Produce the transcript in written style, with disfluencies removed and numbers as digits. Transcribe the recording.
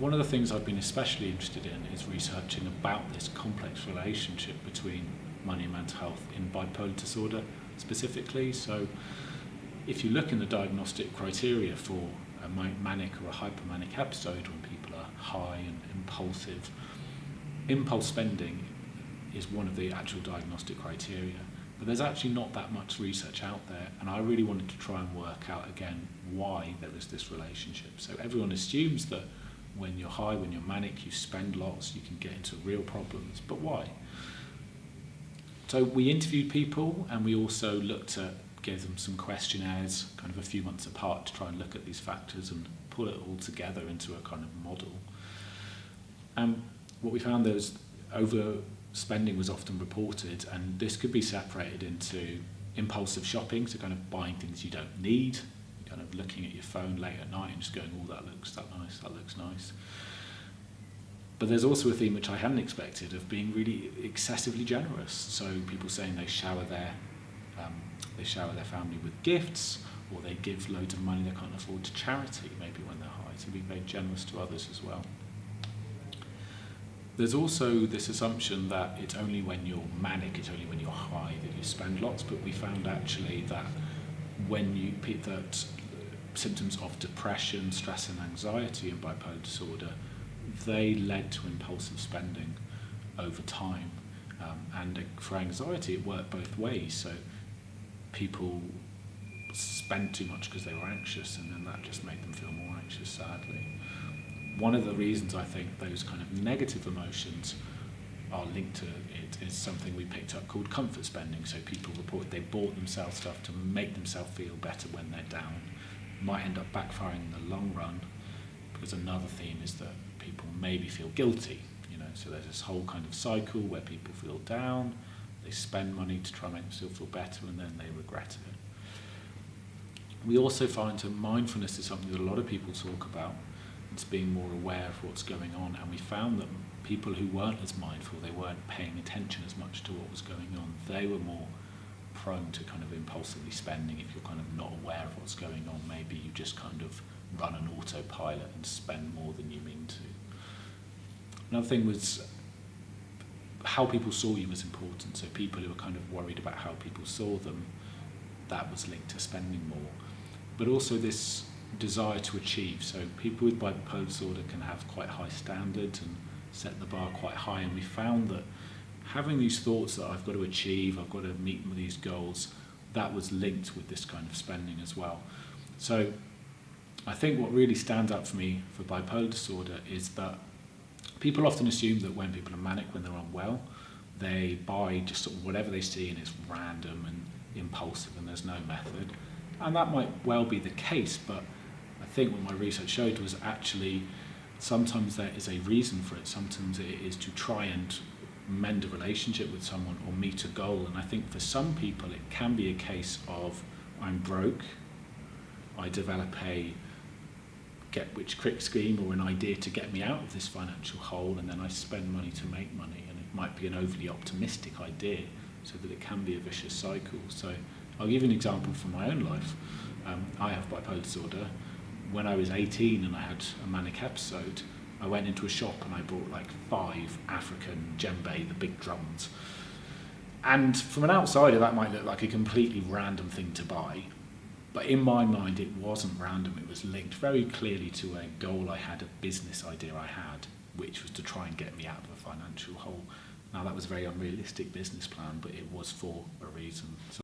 one of the things I've been especially interested in is researching about this complex relationship between money and mental health in bipolar disorder specifically. So if you look in the diagnostic criteria for a manic or a hypomanic episode, when people are high and impulsive, impulse spending is one of the actual diagnostic criteria. But there's actually not that much research out there, and I really wanted to try and work out again why there is this relationship. So everyone assumes that when you're high, when you're manic, you spend lots, you can get into real problems, but why? So we interviewed people, and we also looked at, gave them some questionnaires kind of a few months apart to try and look at these factors and pull it all together into a kind of model. And what we found there was overspending was often reported, and this could be separated into impulsive shopping, so kind of buying things you don't need, kind of looking at your phone late at night and just going, oh, that looks nice. But there's also a theme which I hadn't expected of being really excessively generous. So people saying they shower their family with gifts, or they give loads of money they can't afford to charity, maybe when they're high, so being very generous to others as well. There's also this assumption that it's only when you're manic, it's only when you're high that you spend lots, but we found actually that that symptoms of depression, stress and anxiety in bipolar disorder, they led to impulsive spending over time. And for anxiety, it worked both ways. So people spent too much because they were anxious, and then that just made them feel more anxious, sadly. One of the reasons I think those kind of negative emotions are linked to it is something we picked up called comfort spending. So people report they bought themselves stuff to make themselves feel better when they're down. Might end up backfiring in the long run, because another theme is that people maybe feel guilty. So there's this whole kind of cycle where people feel down, they spend money to try and make themselves feel better, and then they regret it. We also find that mindfulness is something that a lot of people talk about. It's being more aware of what's going on, and we found that people who weren't as mindful, they weren't paying attention as much to what was going on, they were more prone to kind of impulsively spending. If you're kind of not aware of what's going on, maybe you just kind of run an autopilot and spend more than you mean to. Another thing was how people saw you was important. So people who were kind of worried about how people saw them, that was linked to spending more. But also this desire to achieve. So people with bipolar disorder can have quite high standards and set the bar quite high, and we found that having these thoughts that I've got to achieve, I've got to meet these goals, that was linked with this kind of spending as well. So I think what really stands out for me for bipolar disorder is that people often assume that when people are manic, when they're unwell, they buy just sort of whatever they see and it's random and impulsive and there's no method. And that might well be the case, but I think what my research showed was actually sometimes there is a reason for it. Sometimes it is to try and mend a relationship with someone or meet a goal. And I think for some people it can be a case of, I'm broke, I develop a get-rich-quick scheme or an idea to get me out of this financial hole, and then I spend money to make money. And it might be an overly optimistic idea, so that it can be a vicious cycle. So I'll give you an example from my own life. I have bipolar disorder. When I was 18 and I had a manic episode, I went into a shop and I bought like 5 African djembe, the big drums. And from an outsider, that might look like a completely random thing to buy. But in my mind, it wasn't random. It was linked very clearly to a goal I had, a business idea I had, which was to try and get me out of a financial hole. Now, that was a very unrealistic business plan, but it was for a reason. So